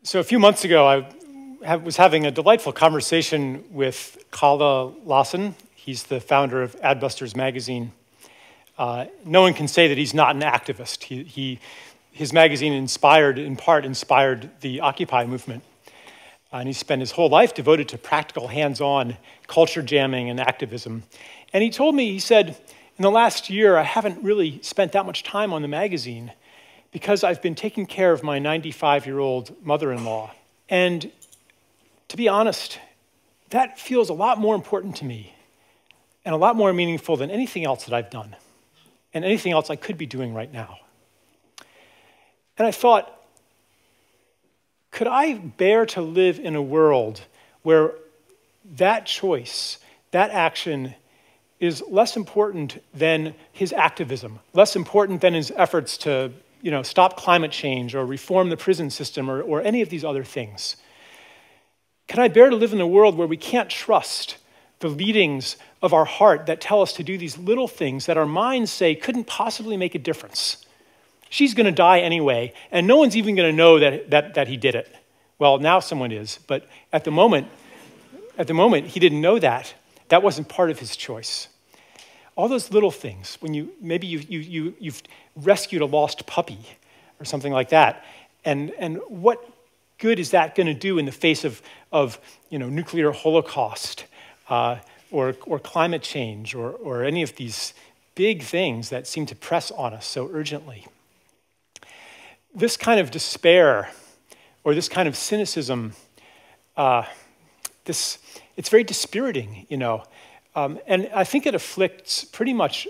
So a few months ago, I was having a delightful conversation with Kalle Lasson. He's the founder of Adbusters magazine. No one can say that he's not an activist. His magazine in part inspired the Occupy movement. And he spent his whole life devoted to practical, hands-on culture jamming and activism. And he told me, he said, in the last year, I haven't really spent that much time on the magazine because I've been taking care of my 95-year-old mother-in-law. And to be honest, that feels a lot more important to me and a lot more meaningful than anything else that I've done and anything else I could be doing right now. And I thought, could I bear to live in a world where that choice, that action, is less important than his activism, less important than his efforts to stop climate change or reform the prison system or any of these other things? Can I bear to live in a world where we can't trust the leadings of our heart that tell us to do these little things that our minds say couldn't possibly make a difference? She's going to die anyway, and no one's even going to know that he did it. Well, now someone is, but at the moment, he didn't know that. That wasn't part of his choice. All those little things, when you've rescued a lost puppy or something like that, and what good is that going to do in the face of nuclear holocaust or climate change or any of these big things that seem to press on us so urgently? This kind of despair or this kind of cynicism, it's very dispiriting, and I think it afflicts pretty much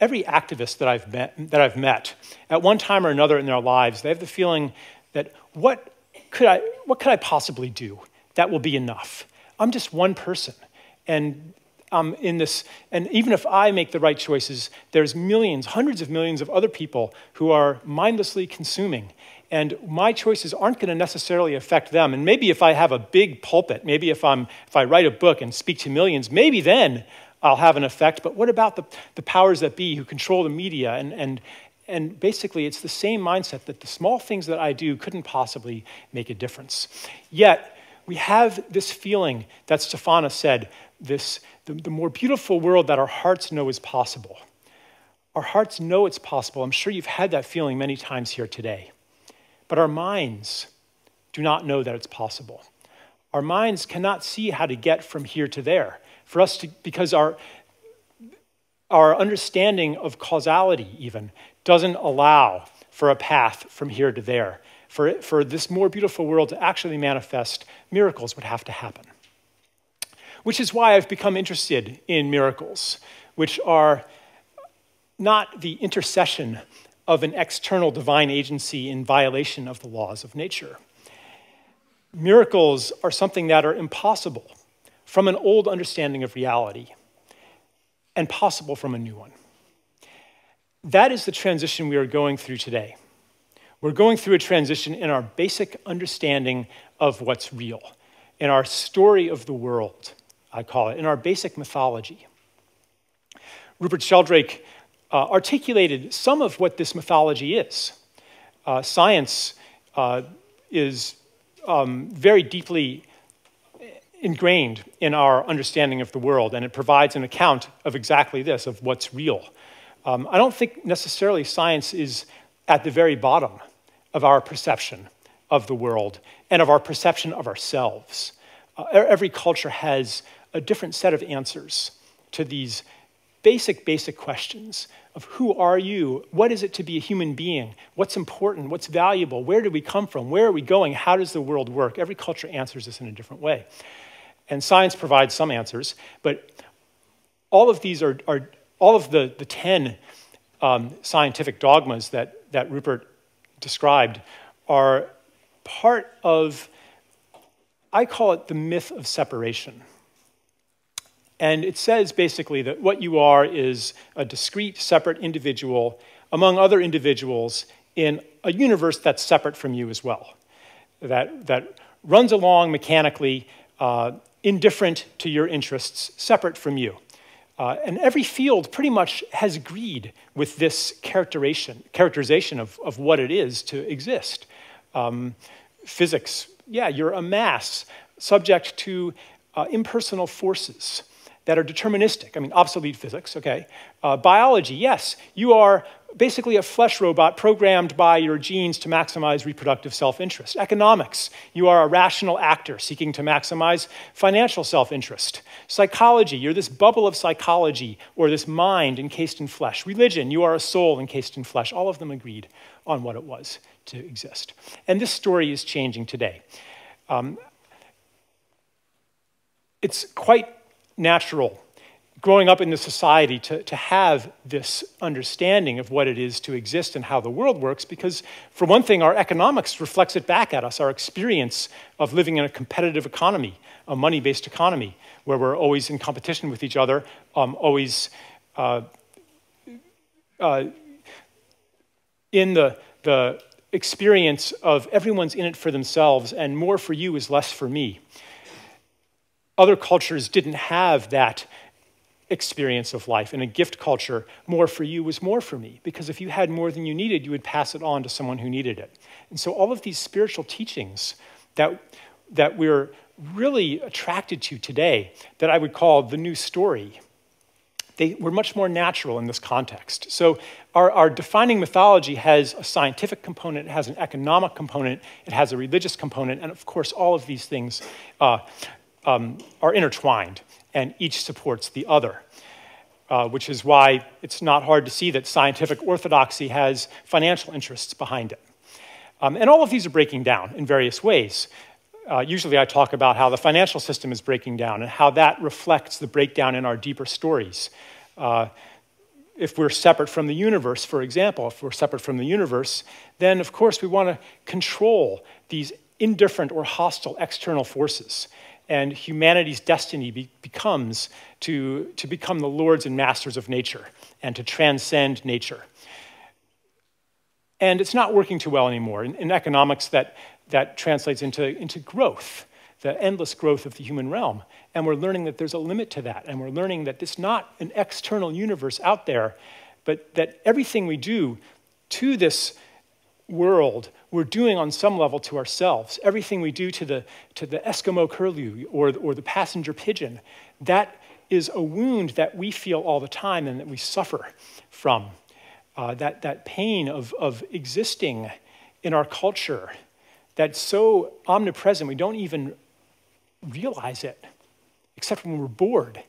every activist that I've met. At one time or another in their lives, they have the feeling that what could I possibly do that will be enough? I'm just one person, and in this, and even if I make the right choices, there's millions, hundreds of millions of other people who are mindlessly consuming, and my choices aren't going to necessarily affect them. And maybe if I have a big pulpit, maybe if I write a book and speak to millions, maybe then I'll have an effect. But what about the powers that be who control the media? And basically, it's the same mindset that the small things that I do couldn't possibly make a difference. Yet, we have this feeling that Stefana said, the more beautiful world that our hearts know is possible. Our hearts know it's possible. I'm sure you've had that feeling many times here today. But our minds do not know that it's possible. Our minds cannot see how to get from here to there. Because our understanding of causality even doesn't allow for a path from here to there. For this more beautiful world to actually manifest, miracles would have to happen. Which is why I've become interested in miracles, which are not the intercession of an external divine agency in violation of the laws of nature. Miracles are something that are impossible from an old understanding of reality and possible from a new one. That is the transition we are going through today. We're going through a transition in our basic understanding of what's real, in our story of the world, I call it, in our basic mythology. Rupert Sheldrake articulated some of what this mythology is. Science is very deeply ingrained in our understanding of the world, and it provides an account of exactly this, of what's real. I don't think necessarily science is at the very bottom of our perception of the world and of our perception of ourselves. Every culture has a different set of answers to these basic questions of who are you? What is it to be a human being? What's important? What's valuable? Where did we come from? Where are we going? How does the world work? Every culture answers this in a different way. And science provides some answers, but all of these are all of the 10 scientific dogmas that Rupert described are part of, I call it the myth of separation. And it says basically that what you are is a discrete, separate individual among other individuals in a universe that's separate from you as well, that runs along mechanically, indifferent to your interests, separate from you. And every field pretty much has agreed with this characterization of what it is to exist. Physics, yeah, you're a mass subject to impersonal forces that are deterministic. I mean, obsolete physics, okay. Biology, yes, you are basically a flesh robot programmed by your genes to maximize reproductive self-interest. Economics, you are a rational actor seeking to maximize financial self-interest. Psychology, you're this bubble of psychology or this mind encased in flesh. Religion, you are a soul encased in flesh. All of them agreed on what it was to exist. And this story is changing today. It's quite natural growing up in this society to have this understanding of what it is to exist and how the world works, because for one thing, our economics reflects it back at us, our experience of living in a competitive economy, a money-based economy, where we're always in competition with each other, always in the experience of everyone's in it for themselves and more for you is less for me. Other cultures didn't have that experience of life. In a gift culture, more for you was more for me, because if you had more than you needed, you would pass it on to someone who needed it. And so all of these spiritual teachings that we're really attracted to today, that I would call the new story, they were much more natural in this context. So our defining mythology has a scientific component, it has an economic component, it has a religious component, and of course all of these things are intertwined, and each supports the other, which is why it's not hard to see that scientific orthodoxy has financial interests behind it. And all of these are breaking down in various ways. Usually I talk about how the financial system is breaking down and how that reflects the breakdown in our deeper stories. If we're separate from the universe, for example, if we're separate from the universe, then of course we want to control these indifferent or hostile external forces. And humanity's destiny becomes to become the lords and masters of nature and to transcend nature. And it's not working too well anymore. In economics, that translates into growth, the endless growth of the human realm. And we're learning that there's a limit to that. And we're learning that it's not an external universe out there, but that everything we do to this world, we're doing on some level to ourselves. Everything we do to the Eskimo curlew or the passenger pigeon, that is a wound that we feel all the time and that we suffer from. That pain of existing in our culture that's so omnipresent we don't even realize it, except when we're bored.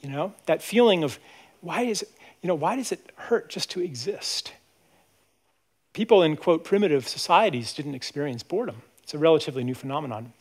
You know, that feeling of why does it hurt just to exist? People in, quote, primitive societies didn't experience boredom. It's a relatively new phenomenon.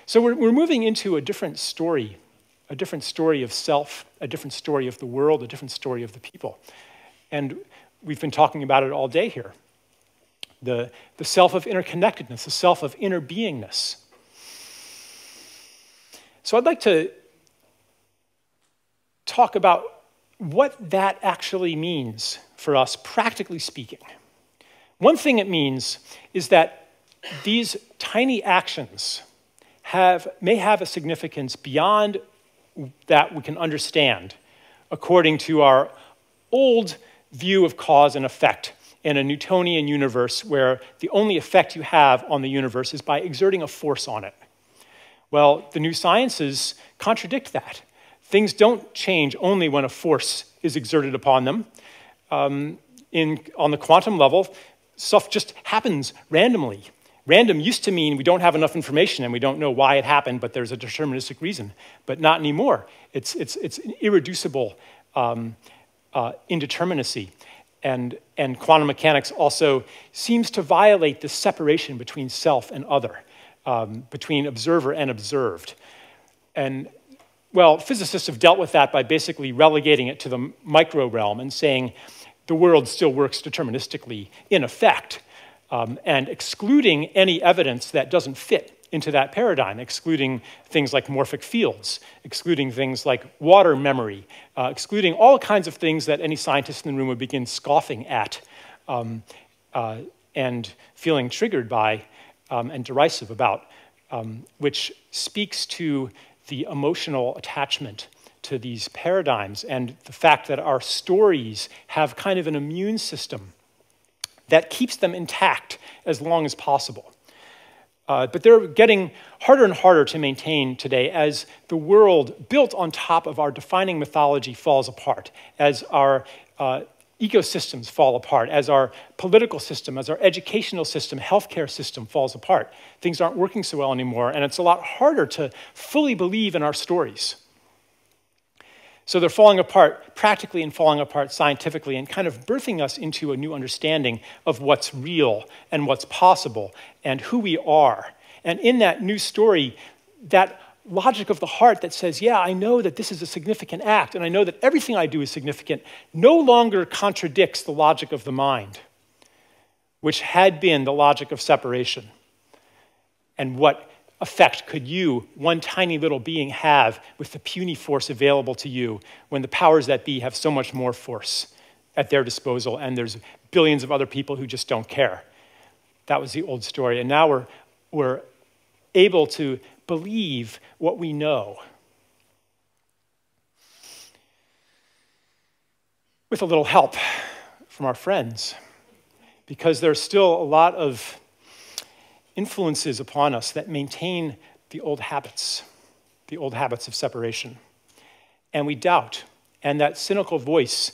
So we're moving into a different story of self, a different story of the world, a different story of the people. And we've been talking about it all day here. The self of interconnectedness, the self of inner beingness. So I'd like to talk about what that actually means for us, practically speaking. One thing it means is that these tiny actions may have a significance beyond that we can understand according to our old view of cause and effect in a Newtonian universe where the only effect you have on the universe is by exerting a force on it. Well, the new sciences contradict that. Things don't change only when a force is exerted upon them. On the quantum level, stuff just happens randomly. Random used to mean we don't have enough information and we don't know why it happened, but there's a deterministic reason. But not anymore. It's an irreducible indeterminacy. And quantum mechanics also seems to violate this separation between self and other, between observer and observed. And, well, physicists have dealt with that by basically relegating it to the micro realm and saying the world still works deterministically in effect, and excluding any evidence that doesn't fit into that paradigm, excluding things like morphic fields, excluding things like water memory, excluding all kinds of things that any scientist in the room would begin scoffing at and feeling triggered by and derisive about, which speaks to the emotional attachment to these paradigms and the fact that our stories have kind of an immune system that keeps them intact as long as possible. But they're getting harder and harder to maintain today as the world built on top of our defining mythology falls apart, as our ecosystems fall apart, as our political system, as our educational system, healthcare system falls apart. Things aren't working so well anymore, and it's a lot harder to fully believe in our stories. So they're falling apart practically and falling apart scientifically and kind of birthing us into a new understanding of what's real and what's possible and who we are. And in that new story, that logic of the heart that says, yeah, I know that this is a significant act and I know that everything I do is significant, no longer contradicts the logic of the mind, which had been the logic of separation. And what effect could you, one tiny little being, have with the puny force available to you when the powers that be have so much more force at their disposal and there's billions of other people who just don't care? That was the old story. And now we're able to believe what we know with a little help from our friends, because there's still a lot of influences upon us that maintain the old habits of separation. And we doubt, and that cynical voice,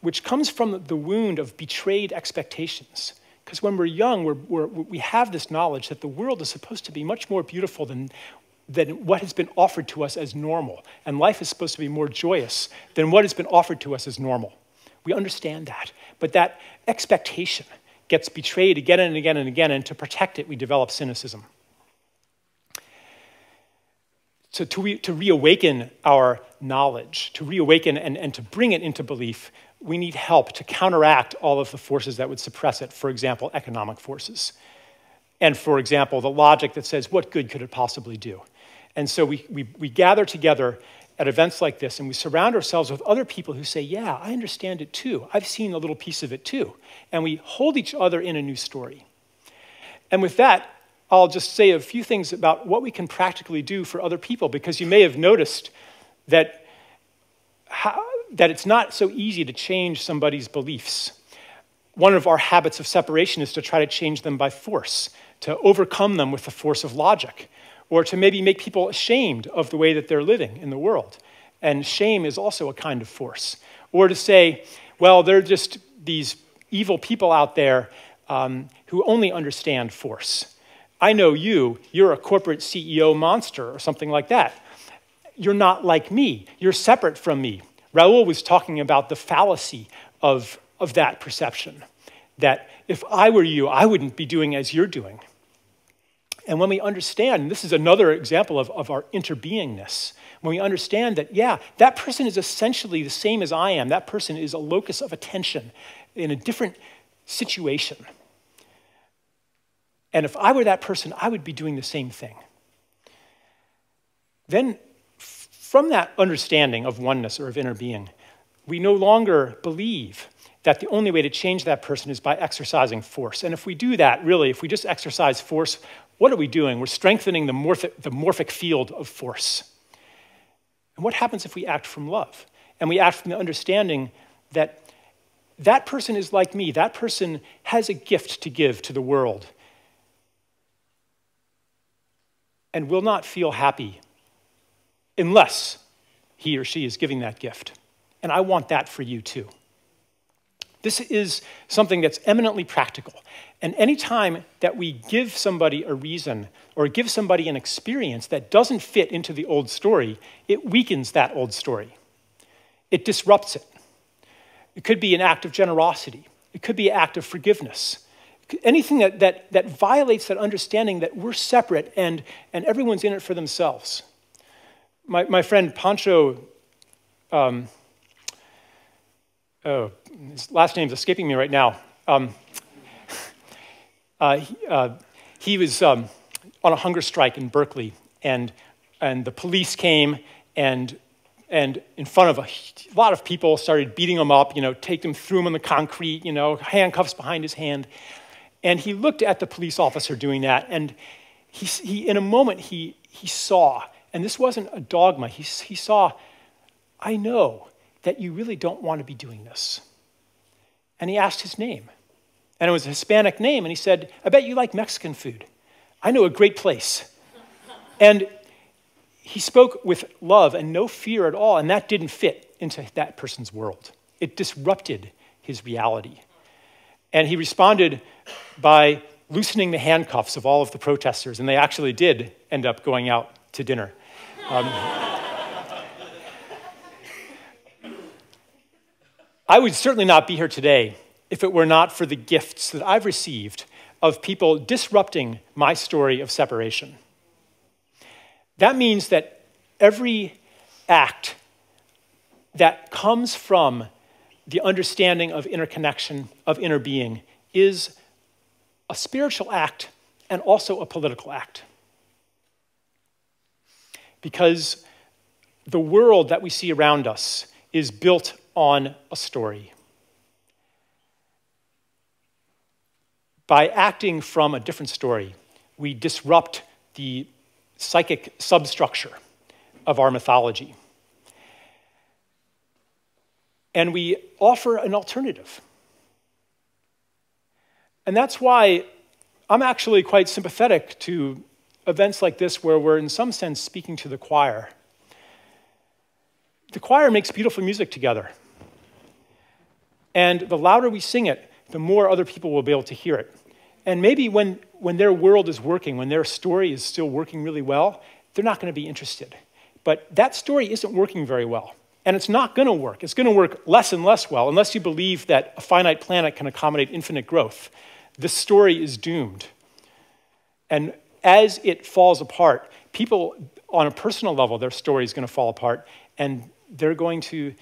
which comes from the wound of betrayed expectations. Because when we're young, we have this knowledge that the world is supposed to be much more beautiful than what has been offered to us as normal. And life is supposed to be more joyous than what has been offered to us as normal. We understand that. But that expectation gets betrayed again and again and again, and to protect it, we develop cynicism. So to reawaken our knowledge, to reawaken and to bring it into belief, we need help to counteract all of the forces that would suppress it. For example, economic forces. And for example, the logic that says, what good could it possibly do? And so we gather together at events like this, and we surround ourselves with other people who say, yeah, I understand it too. I've seen a little piece of it too. And we hold each other in a new story. And with that, I'll just say a few things about what we can practically do for other people, because you may have noticed that it's not so easy to change somebody's beliefs. One of our habits of separation is to try to change them by force, to overcome them with the force of logic, or to maybe make people ashamed of the way that they're living in the world. And shame is also a kind of force. Or to say, well, they're just these evil people out there who only understand force. I know you're a corporate CEO monster or something like that. You're not like me. You're separate from me. Raoul was talking about the fallacy of that perception, that if I were you, I wouldn't be doing as you're doing. And when we understand, and this is another example of our interbeingness, when we understand that, yeah, that person is essentially the same as I am, that person is a locus of attention in a different situation. And if I were that person, I would be doing the same thing. Then, from that understanding of oneness or of inner being, we no longer believe that the only way to change that person is by exercising force. And if we do that, really, if we just exercise force, what are we doing? We're strengthening the morphic field of force. And what happens if we act from love? And we act from the understanding that that person is like me. That person has a gift to give to the world and will not feel happy unless he or she is giving that gift. And I want that for you too. This is something that's eminently practical. And any time that we give somebody a reason or give somebody an experience that doesn't fit into the old story, it weakens that old story. It disrupts it. It could be an act of generosity. It could be an act of forgiveness. Anything that violates that understanding that we're separate and everyone's in it for themselves. My friend Pancho, his last name's escaping me right now. He was on a hunger strike in Berkeley, and the police came and in front of a lot of people started beating him up, threw him on the concrete, handcuffs behind his hand. And he looked at the police officer doing that, and he in a moment he saw, and this wasn't a dogma, he saw, I know that you really don't want to be doing this. And he asked his name. And it was a Hispanic name, and he said, I bet you like Mexican food. I know a great place. And he spoke with love and no fear at all, and that didn't fit into that person's world. It disrupted his reality. And he responded by loosening the handcuffs of all of the protesters, and they actually did end up going out to dinner. I would certainly not be here today if it were not for the gifts that I've received of people disrupting my story of separation. That means that every act that comes from the understanding of interconnection, of inner being, is a spiritual act and also a political act. Because the world that we see around us is built on a story. By acting from a different story, we disrupt the psychic substructure of our mythology. And we offer an alternative. And that's why I'm actually quite sympathetic to events like this where we're in some sense speaking to the choir. The choir makes beautiful music together. And the louder we sing it, the more other people will be able to hear it. And maybe when their world is working, when their story is still working really well, they're not going to be interested. But that story isn't working very well. And it's not going to work. It's going to work less and less well unless you believe that a finite planet can accommodate infinite growth. This story is doomed. And as it falls apart, people on a personal level, their story is going to fall apart, and they're going to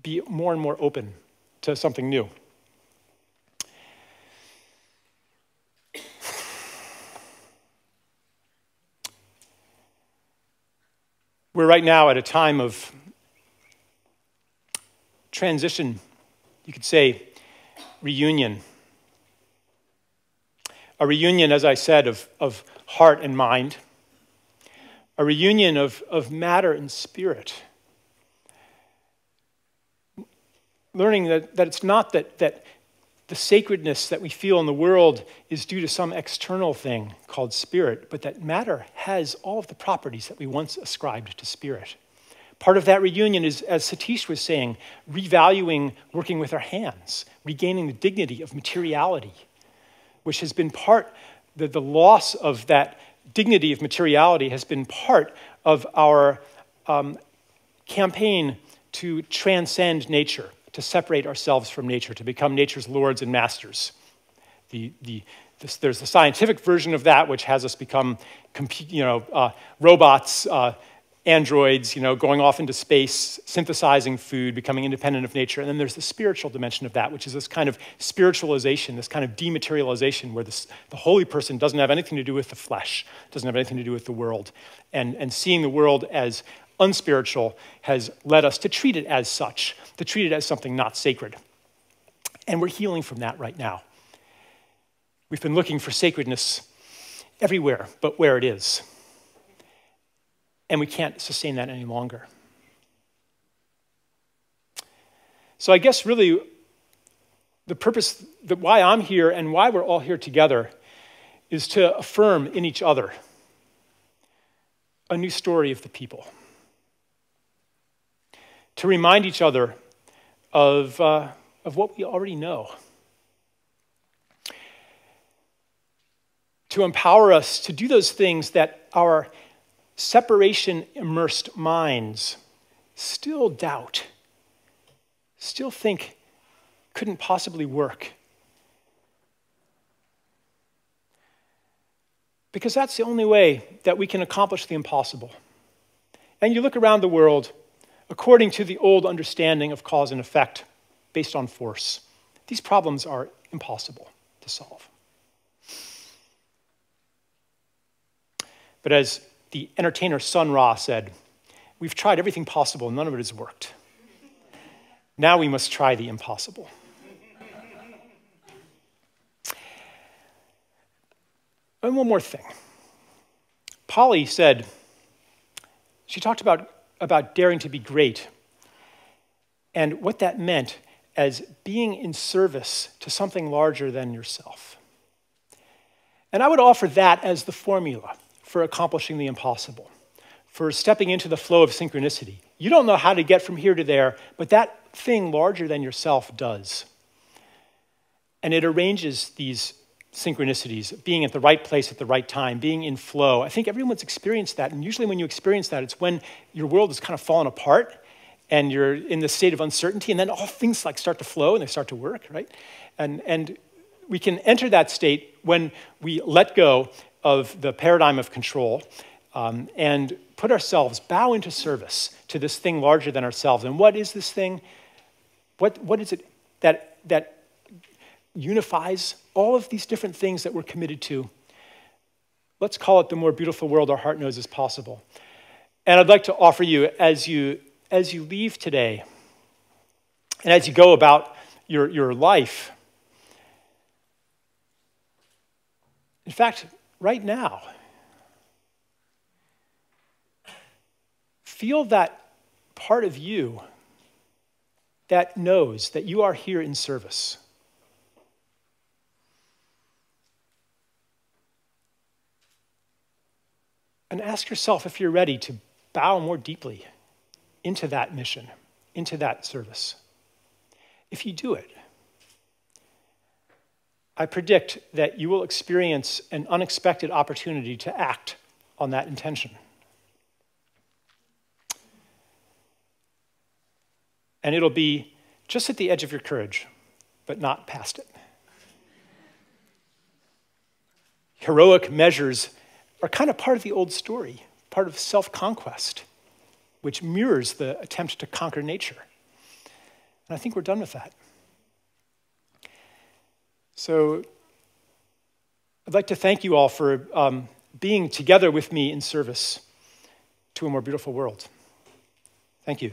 be more and more open to something new. We're right now at a time of transition, you could say reunion. A reunion, as I said, of heart and mind. A reunion of matter and spirit. Learning that it's not that the sacredness that we feel in the world is due to some external thing called spirit, but that matter has all of the properties that we once ascribed to spirit. Part of that reunion is, as Satish was saying, revaluing working with our hands, regaining the dignity of materiality, which has been the loss of that dignity of materiality has been part of our campaign to transcend nature, to separate ourselves from nature, to become nature's lords and masters. There's the scientific version of that, which has us become robots, androids, going off into space, synthesizing food, becoming independent of nature. And then there's the spiritual dimension of that, which is this kind of spiritualization, this kind of dematerialization, where the holy person doesn't have anything to do with the flesh, doesn't have anything to do with the world. And seeing the world as unspiritual has led us to treat it as such, to treat it as something not sacred. And we're healing from that right now. We've been looking for sacredness everywhere but where it is. And we can't sustain that any longer. So I guess really the purpose, why I'm here and why we're all here together is to affirm in each other a new story of the people. To remind each other of what we already know. To empower us to do those things that our separation-immersed minds still doubt, still think couldn't possibly work. Because that's the only way that we can accomplish the impossible. And you look around the world, according to the old understanding of cause and effect based on force, these problems are impossible to solve. But as the entertainer Sun Ra said, we've tried everything possible, none of it has worked. Now we must try the impossible. And one more thing. Polly said, she talked about daring to be great and what that meant as being in service to something larger than yourself. And I would offer that as the formula for accomplishing the impossible, for stepping into the flow of synchronicity. You don't know how to get from here to there, but that thing larger than yourself does. And it arranges these synchronicities, being at the right place at the right time, being in flow. I think everyone's experienced that, and usually when you experience that, it's when your world is kind of fallen apart and you're in this state of uncertainty, and then all things like start to flow and they start to work, right? And we can enter that state when we let go of the paradigm of control and put ourselves, bow into service to this thing larger than ourselves. And what is this thing? What is it that unifies all of these different things that we're committed to? Let's call it the more beautiful world our heart knows is possible. And I'd like to offer you, as you leave today, and as you go about your life, in fact, right now, feel that part of you that knows that you are here in service. And ask yourself if you're ready to bow more deeply into that mission, into that service. If you do it, I predict that you will experience an unexpected opportunity to act on that intention. And it'll be just at the edge of your courage, but not past it. Heroic measures are kind of part of the old story, part of self-conquest, which mirrors the attempt to conquer nature. And I think we're done with that. So I'd like to thank you all for being together with me in service to a more beautiful world. Thank you.